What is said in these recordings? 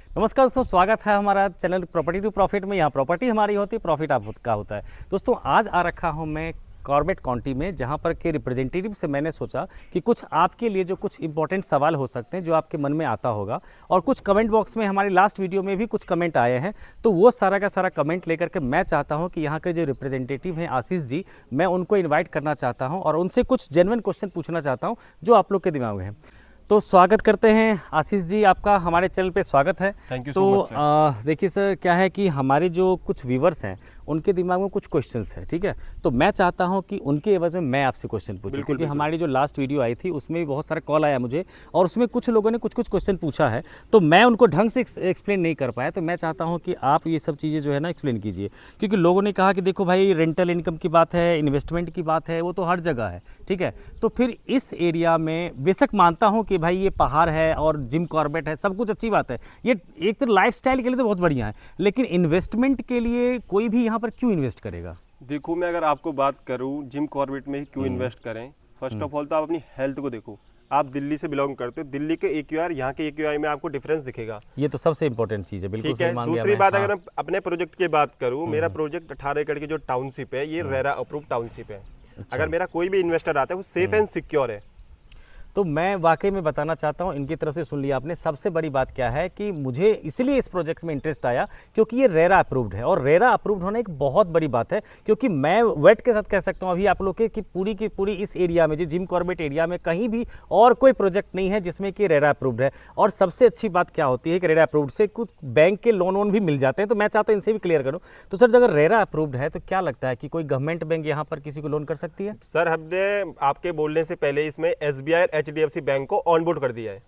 नमस्कार दोस्तों, स्वागत है हमारा चैनल प्रॉपर्टी टू प्रॉफिट में। यहाँ प्रॉपर्टी हमारी होती है, प्रॉफिट आपका होता है। दोस्तों आज आ रखा हूँ मैं कॉर्बेट काउंटी में, जहाँ पर के रिप्रेजेंटेटिव से मैंने सोचा कि कुछ आपके लिए जो कुछ इंपॉर्टेंट सवाल हो सकते हैं जो आपके मन में आता होगा, और कुछ कमेंट बॉक्स में हमारी लास्ट वीडियो में भी कुछ कमेंट आए हैं, तो वो सारा का सारा कमेंट लेकर के मैं चाहता हूँ कि यहाँ के जो रिप्रेजेंटेटिव हैं आशीष जी, मैं उनको इन्वाइट करना चाहता हूँ और उनसे कुछ जेन्युइन क्वेश्चन पूछना चाहता हूँ जो आप लोग के दिमाग में है। तो स्वागत करते हैं आशीष जी, आपका हमारे चैनल पे स्वागत है। थैंक यू तो सो मच सर। देखिए सर, क्या है कि हमारे जो कुछ व्यूवर्स हैं उनके दिमाग में कुछ क्वेश्चंस हैं, ठीक है। तो मैं चाहता हूं कि उनके एवज में मैं आपसे क्वेश्चन पूछूं, बिल्कुल, क्योंकि बिल्कुल। हमारी जो लास्ट वीडियो आई थी उसमें भी बहुत सारा कॉल आया मुझे, और उसमें कुछ लोगों ने कुछ कुछ क्वेश्चन पूछा है, तो मैं उनको ढंग से एक्सप्लेन नहीं कर पाया। तो मैं चाहता हूँ कि आप ये सब चीज़ें जो है ना एक्सप्लेन कीजिए, क्योंकि लोगों ने कहा कि देखो भाई, रेंटल इनकम की बात है, इन्वेस्टमेंट की बात है, वो तो हर जगह है, ठीक है। तो फिर इस एरिया में बेशक मानता हूँ कि भाई ये पहाड़ है और जिम कॉर्बेट है, सब कुछ अच्छी बात है, ये एक तो लाइफस्टाइल के लिए तो बहुत बढ़िया है, लेकिन इन्वेस्टमेंट के लिए कोई भी यहाँ पर क्यों इन्वेस्ट करेगा? देखो, मैं अगर आपको बात करूं जिम कॉर्बेट में ही क्यों इन्वेस्ट करें, फर्स्ट ऑफ ऑल तो आप अपनी हेल्थ को देखो। आप दिल्ली से बिलोंग करते हो, दिल्ली के AQR यहाँ के AQI में आपको डिफरेंस दिखेगा। ये तो सबसे इंपॉर्टेंट चीज़ है, बिल्कुल ठीक है। सही मान गया दूसरी मैं। बात, हाँ। अगर मैं अपने प्रोजेक्ट की बात करूं, मेरा प्रोजेक्ट 18 एकड़ की जो टाउनशिप है, ये रेरा अप्रूव टाउनशिप है। अगर मेरा कोई भी इन्वेस्टर आता है वो सेफ एंड सिक्योर है। तो मैं वाकई में बताना चाहता हूँ, इनकी तरफ से सुन लिया आपने। सबसे बड़ी बात क्या है कि मुझे इसलिए इस प्रोजेक्ट में इंटरेस्ट आया क्योंकि ये रेरा अप्रूव्ड है, और रेरा अप्रूव्ड होना एक बहुत बड़ी बात है, क्योंकि मैं वेट के साथ कह सकता हूँ अभी आप लोग के कि पूरी की पूरी इस एरिया में, जो जिम कॉर्बेट एरिया में, कहीं भी और कोई प्रोजेक्ट नहीं है जिसमें कि रेरा अप्रूव्ड है। और सबसे अच्छी बात क्या होती है कि रेरा अप्रूव्ड से कुछ बैंक के लोन वोन भी मिल जाते हैं, तो मैं चाहता हूँ इनसे भी क्लियर करूँ। तो सर, अगर रेरा अप्रूव्ड है तो क्या लगता है कि कोई गवर्नमेंट बैंक यहाँ पर किसी को लोन कर सकती है? सर, हमने आपके बोलने से पहले इसमें SBI और HDFC बैंक को ऑनबोर्ड कर दिया है।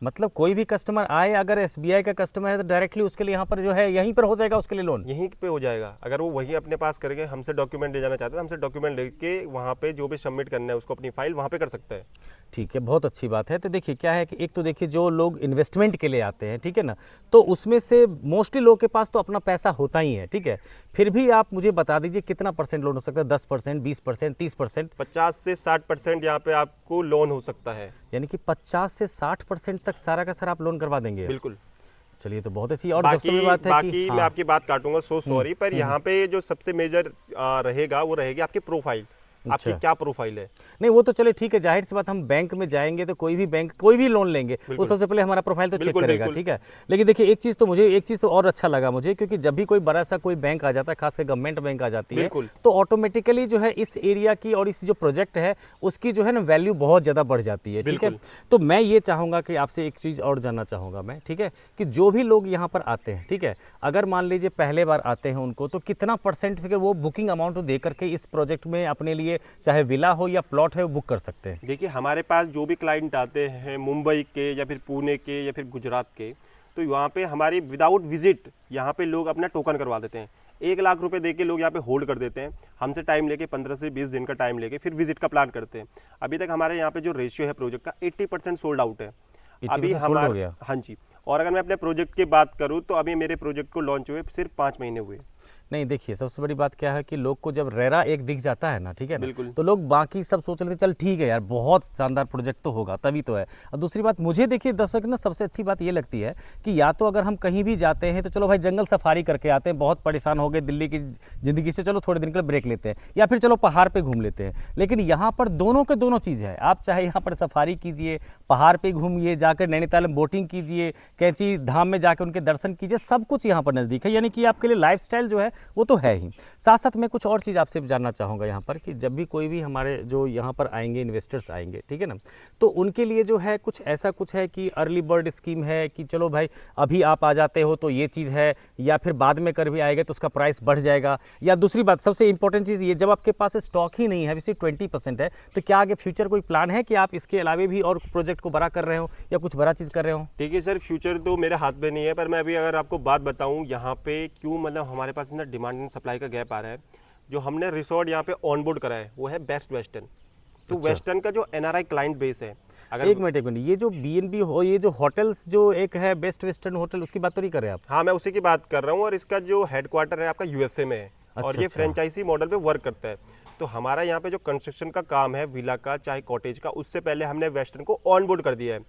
मतलब कोई भी कस्टमर आए, अगर SBI का कस्टमर है तो डायरेक्टली उसके लिए यहाँ पर जो है यहीं पर हो जाएगा उसके लिए लोन? यहीं पे हो जाएगा। अगर वो वही अपने पास करेंगे, हमसे डॉक्यूमेंट ले जाना चाहते हैं, हमसे डॉक्यूमेंट लेके वहाँ पे जो भी सबमिट करना है उसको अपनी फाइल वहाँ पे कर सकते हैं। ठीक है, बहुत अच्छी बात है। तो देखिए क्या है कि एक तो देखिए जो लोग इन्वेस्टमेंट के लिए आते हैं, ठीक है ना, तो उसमें से मोस्टली लोग के पास तो अपना पैसा होता ही है, ठीक है। फिर भी आप मुझे बता दीजिए कितना परसेंट लोन हो सकता है? 10%, 20%, 30%? 50 से 60% यहाँ पे आपको लोन हो सकता है। यानी कि 50 से 60% तक सारा का सारा आप लोन करवा देंगे? बिल्कुल। चलिए, तो बहुत अच्छी। और सबसे बड़ी बात है कि बाकी मैं हाँ, आपकी बात काटूंगा, सो सॉरी, पर यहाँ पे जो सबसे मेजर रहेगा वो रहेगी आपकी प्रोफाइल। आपकी अच्छा। क्या प्रोफाइल है? नहीं, वो तो चले ठीक है, जाहिर सी बात, हम बैंक में जाएंगे तो कोई भी बैंक कोई भी लोन लेंगे वो सबसे पहले हमारा प्रोफाइल तो चेक बिल्कुल, करेगा, बिल्कुल। ठीक है। लेकिन देखिए एक चीज़ तो और अच्छा लगा मुझे, क्योंकि जब भी कोई बड़ा सा कोई बैंक आ जाता है, खासकर गवर्नमेंट बैंक आ जाती है, बिल्कुल। तो ऑटोमेटिकली जो है इस एरिया की और इस जो प्रोजेक्ट है उसकी जो है ना वैल्यू बहुत ज़्यादा बढ़ जाती है, ठीक है। बिल्कुल। तो मैं ये चाहूँगा कि आपसे एक चीज़ और जानना चाहूँगा मैं, ठीक है, कि जो भी लोग यहाँ पर आते हैं, ठीक है, अगर मान लीजिए पहले बार आते हैं उनको, तो कितना परसेंट फिर वो बुकिंग अमाउंट दे करके इस प्रोजेक्ट में अपने लिए, चाहे विला हो या प्लॉट है, वो बुक कर सकते हैं? देखिए, हमारे पास जो भी क्लाइंट आते हैं मुंबई के या फिर पुणे के या फिर गुजरात के, तो वहाँ पे हमारी विदाउट विजिट यहाँ पे लोग अपना टोकन करवा देते हैं। 1 लाख रुपए दे के लोग यहाँ पे होल्ड कर देते हैं। हमसे टाइम लेके 15 से 20 दिन का टाइम लेके फिर विजिट का प्लान करते हैं। अभी तक हमारे यहाँ पे जो रेशियो है प्रोजेक्ट का, 80% सोल्ड आउट है। 80% सोल्ड हो गया? हाँ जी। और अगर मैं अपने प्रोजेक्ट की बात करूँ तो अभी मेरे प्रोजेक्ट को लॉन्च हुए सिर्फ 5 महीने हुए। नहीं, देखिए सबसे बड़ी बात क्या है कि लोग को जब रेरा एक दिख जाता है ना, ठीक है ना, बिल्कुल। तो लोग बाकी सब सोच लेते हैं चल ठीक है यार, बहुत शानदार प्रोजेक्ट तो होगा तभी तो है। और दूसरी बात मुझे देखिए दर्शक ना, सबसे अच्छी बात ये लगती है कि या तो अगर हम कहीं भी जाते हैं तो चलो भाई जंगल सफारी करके आते हैं, बहुत परेशान हो गए दिल्ली की ज़िंदगी से, चलो थोड़े दिन के लिए ब्रेक लेते हैं, या फिर चलो पहाड़ पर घूम लेते हैं। लेकिन यहाँ पर दोनों के दोनों चीज़ है। आप चाहे यहाँ पर सफारी कीजिए, पहाड़ पर घूमिए, जाकर नैनीताल में बोटिंग कीजिए, कैंची धाम में जाकर उनके दर्शन कीजिए, सब कुछ यहाँ पर नज़दीक है। यानी कि आपके लिए लाइफस्टाइल जो है वो तो है ही। साथ साथ मैं कुछ और चीज़ आपसे जानना चाहूँगा यहाँ पर, कि जब भी कोई भी हमारे जो यहाँ पर आएंगे इन्वेस्टर्स आएंगे, ठीक है ना, तो उनके लिए जो है कुछ ऐसा कुछ है कि अर्ली बर्ड स्कीम है कि चलो भाई अभी आप आ जाते हो तो ये चीज़ है, या फिर बाद में कर भी आएगा तो उसका प्राइस बढ़ जाएगा, या दूसरी बात सबसे इंपॉर्टेंट चीज़ ये, जब आपके पास स्टॉक ही नहीं है, अभी सिर्फ 20% है, तो क्या आगे फ्यूचर कोई प्लान है कि आप इसके अलावा भी और प्रोजेक्ट को बड़ा कर रहे हो या कुछ बड़ा चीज़ कर रहे हो? देखिए सर, फ्यूचर तो मेरे हाथ में नहीं है, पर मैं अभी अगर आपको बात बताऊं यहाँ पे क्यों, मतलब हमारे पास इतना डिमांड एंड सप्लाई का गैप आ रहा है। जो हमने रिसोर्ट यहाँ पे ऑनबोर्ड करा है वो है बेस्ट वेस्टर्न। तो अच्छा। वेस्टर्न का जो NRI क्लाइंट बेस है, अगर एक मिनट, ये जो BNB हो, ये जो होटल्स जो एक है बेस्ट वेस्टर्न होटल, उसकी बात तो नहीं कर रहे आप? हाँ, मैं उसी की बात कर रहा हूँ, और इसका जो हेडक्वार्टर है आपका USA में है। और ये अच्छा। फ्रेंचाइजी मॉडल पे वर्क करता है। तो हमारा यहाँ पे जो कंस्ट्रक्शन का काम है विला का चाहे कॉटेज का, उससे पहले हमने वेस्टर्न को ऑनबोर्ड कर दिया है।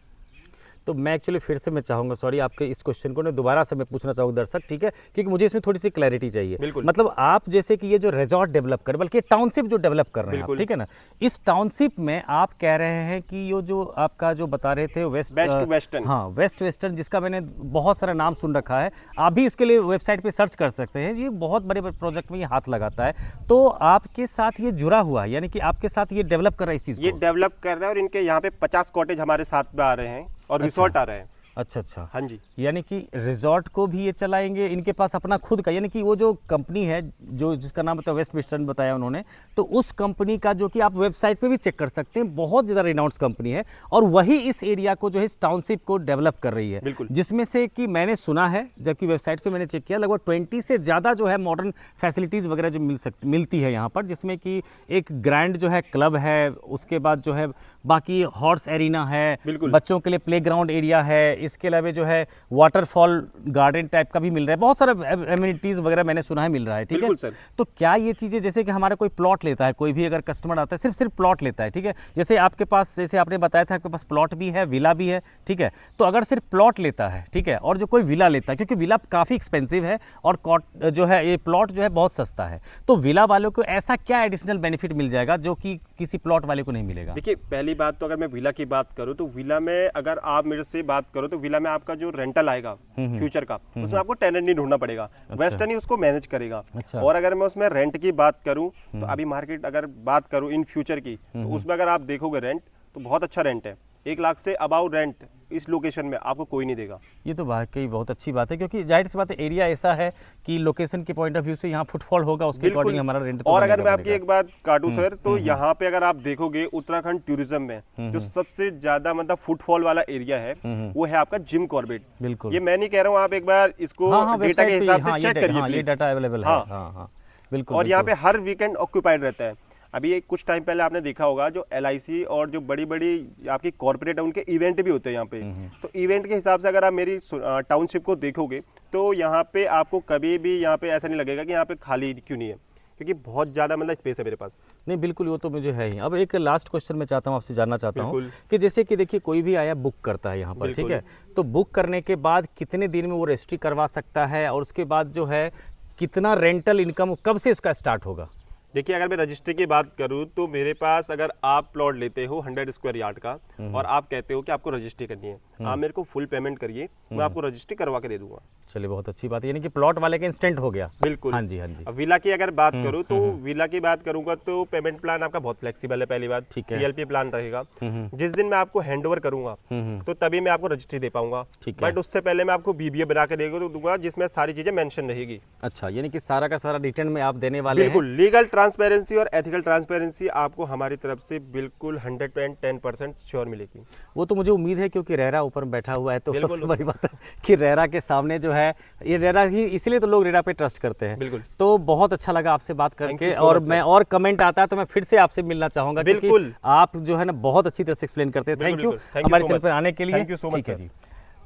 तो मैं एक्चुअली फिर से मैं चाहूँगा, सॉरी, आपके इस क्वेश्चन को ना दोबारा से मैं पूछना चाहूँगा दर्शक, ठीक है, क्योंकि मुझे इसमें थोड़ी सी क्लैरिटी चाहिए। बिल्कुल। मतलब आप जैसे कि ये जो रिजॉर्ट डेवलप कर, बल्कि टाउनशिप जो डेवलप कर रहे हैं आप, बिल्कुल। ठीक है ना, इस टाउनशिप में आप कह रहे हैं कि ये जो आपका जो बता रहे थे बेस्ट वेस्टर्न, हाँ, वेस्ट वेस्टर्न, जिसका मैंने बहुत सारा नाम सुन रखा है, आप भी इसके लिए वेबसाइट पे सर्च कर सकते हैं, ये बहुत बड़े बड़े प्रोजेक्ट में ये हाथ लगाता है। तो आपके साथ ये जुड़ा हुआ है, यानी कि आपके साथ ये डेवलप कर रहा है इस चीज़ ये को? डेवलप कर रहे हैं और इनके यहाँ पे 50 कॉटेज हमारे साथ में आ रहे हैं और रिसोर्ट आ रहे हैं। अच्छा अच्छा, हाँ जी। यानी कि रिजॉर्ट को भी ये चलाएंगे, इनके पास अपना खुद का, यानी कि वो जो कंपनी है जो जिसका नाम बताया वेस्ट वेस्टर्न बताया उन्होंने, तो उस कंपनी का जो कि आप वेबसाइट पे भी चेक कर सकते हैं, बहुत ज़्यादा रिनाउंस कंपनी है और वही इस एरिया को जो है इस टाउनशिप को डेवलप कर रही है। बिल्कुल। जिसमें से कि मैंने सुना है, जबकि वेबसाइट पे मैंने चेक किया, लगभग 20 से ज़्यादा जो है मॉडर्न फैसिलिटीज़ वगैरह जो मिलती है यहाँ पर, जिसमें कि एक ग्रैंड जो है क्लब है, उसके बाद जो है बाकी हॉर्स एरिना है, बिल्कुल। बच्चों के लिए प्लेग्राउंड एरिया है, इसके अलावा जो है वाटरफॉल गार्डन टाइप का भी मिल रहा है, बहुत सारा एमिनिटीज़ वगैरह मैंने सुना है मिल रहा है, ठीक है। बिल्कुल सर। तो क्या ये चीज़ें, जैसे कि हमारा कोई प्लॉट लेता है, कोई भी अगर कस्टमर आता है सिर्फ प्लॉट लेता है, ठीक है, जैसे आपके पास, जैसे आपने बताया था आपके पास प्लॉट भी है, विला भी है, ठीक है, तो अगर सिर्फ प्लॉट लेता है, ठीक है, और जो कोई विला लेता है, क्योंकि विला काफ़ी एक्सपेंसिव है और जो है ये प्लॉट जो है बहुत सस्ता है, तो विला वालों को ऐसा क्या एडिशनल बेनिफिट मिल जाएगा जो कि किसी प्लॉट वाले को नहीं मिलेगा? देखिए, पहली बात तो अगर मैं विला की बात करूं तो विला में अगर आप मेरे से बात करो तो विला में आपका जो रेंटल आएगा फ्यूचर का, उसमें आपको टेनेंट नहीं ढूंढना पड़ेगा, वेस्टर्न ही उसको मैनेज करेगा। अच्छा। और अगर मैं उसमें रेंट की बात करूं तो अभी मार्केट अगर बात करूं इन फ्यूचर की, तो उसमें अगर आप देखोगे रेंट तो बहुत अच्छा रेंट है, 1 लाख से अबाउ रेंट इस लोकेशन में आपको कोई नहीं देगा। ये तो वाकई बहुत अच्छी बात है, क्योंकि जाहिर सी बात है एरिया ऐसा है कि लोकेशन के पॉइंट ऑफ व्यू से यहाँ फुटफॉल होगा, उसके अकॉर्डिंग हमारा रेंट तो और अगर बनेगा मैं आपकी बनेगा। एक बात काटूं सर, तो यहाँ पे अगर आप देखोगे उत्तराखंड टूरिज्म में जो सबसे ज्यादा मतलब फुटफॉल वाला एरिया है वो है आपका जिम कॉर्बेट। बिल्कुल। ये मैं नहीं कह रहा हूँ, आप एक बार इसको हाँ, डेटा website के पे, हिसाब हाँ, से चेक करिए ये प्लीज। डाटा अवेलेबल है। हाँ। हाँ, बिल्कुल। और यहाँ पे बिल्कुल। हर वीकेंड ऑक्यूपाइड रहता है। अभी एक कुछ टाइम पहले आपने देखा होगा जो LIC और जो बड़ी बड़ी आपकी कॉर्पोरेट है उनके इवेंट भी होते हैं यहाँ पे, तो इवेंट के हिसाब से अगर आप मेरी टाउनशिप को देखोगे तो यहाँ पे आपको कभी भी यहाँ पे ऐसा नहीं लगेगा कि यहाँ पे खाली क्यों नहीं है, क्योंकि बहुत ज़्यादा मतलब स्पेस है मेरे पास। नहीं, बिल्कुल, वो तो मुझे है ही। अब एक लास्ट क्वेश्चन मैं चाहता हूँ आपसे जानना चाहता हूँ बिल्कुल। कि जैसे कि देखिए कोई भी आया बुक करता है यहाँ पर, ठीक है, तो बुक करने के बाद कितने दिन में वो रजिस्ट्री करवा सकता है, और उसके बाद जो है कितना रेंटल इनकम कब से उसका स्टार्ट होगा? देखिए, अगर मैं रजिस्ट्री की बात करूं तो मेरे पास अगर आप प्लॉट लेते हो 100 स्क्वायर यार्ड का और आप कहते हो कि आपको रजिस्ट्री करनी है, आप मेरे को फुल पेमेंट करिए, मैं आपको रजिस्ट्री करवा के दे दूंगा। चलिए, बहुत अच्छी बात है, यानी कि प्लॉट वाले का इंस्टेंट हो गया। बिल्कुल। हाँ जी, हाँ जी। अब विला की अगर बात करूं तो विला की बात करूंगा तो पेमेंट प्लान आपका बहुत फ्लेक्सिबल है। पहली बात, ठीक है। CLP प्लान रहेगा। जिस दिन मैं आपको हैंड ओवर करूंगा तो तभी मैं आपको रजिस्ट्री दे पाऊंगा, ठीक है। बट उससे पहले मैं आपको BBA बना के दूंगा जिसमें सारी चीजें मेंशन रहेगी। अच्छा, यानी कि सारा का सारा रिटर्न में आप देने वाले हैं। बिल्कुल, लीगल ट्रांसपेरेंसी और एथिकल ट्रांसपेरेंसी आपको हमारी तरफ से बिल्कुल 110% श्योर मिलेगी। वो तो मुझे उम्मीद है, क्योंकि रेरा ऊपर बैठा हुआ है, तो बिल्कुल। सबसे बड़ी बात है कि रेरा के सामने जो है, ये रेरा ही, इसलिए तो लोग रेरा पे ट्रस्ट करते हैं। बिल्कुल। तो बहुत अच्छा लगा आपसे बात Thank करके, you so और much, मैं sir. और कमेंट आता है तो मैं फिर से आपसे मिलना चाहूंगा, क्योंकि बिल्कुल। आप जो है ना बहुत अच्छी तरह से एक्सप्लेन करते हैं। थैंक यू बिल्कुल, thank you हमारे so चैनल much. पर आने के लिए। Thank you so much, ठीक है sir. जी।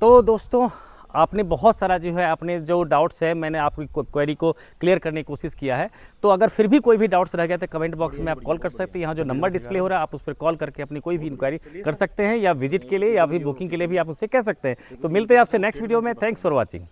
तो दोस्तों, आपने बहुत सारा जो है अपने जो डाउट्स है, मैंने आपकी क्वेरी को क्लियर करने की कोशिश किया है। तो अगर फिर भी कोई भी डाउट्स रह गया तो कमेंट बॉक्स में आप कॉल कर सकते हैं। यहाँ जो नंबर डिस्प्ले हो रहा है आप उस पर कॉल करके अपनी कोई भी इंक्वायरी कर सकते हैं, या विजिट के लिए या फिर बुकिंग के लिए भी आप उससे कह सकते हैं। तो मिलते हैं आपसे नेक्स्ट वीडियो में। Thanks for watching.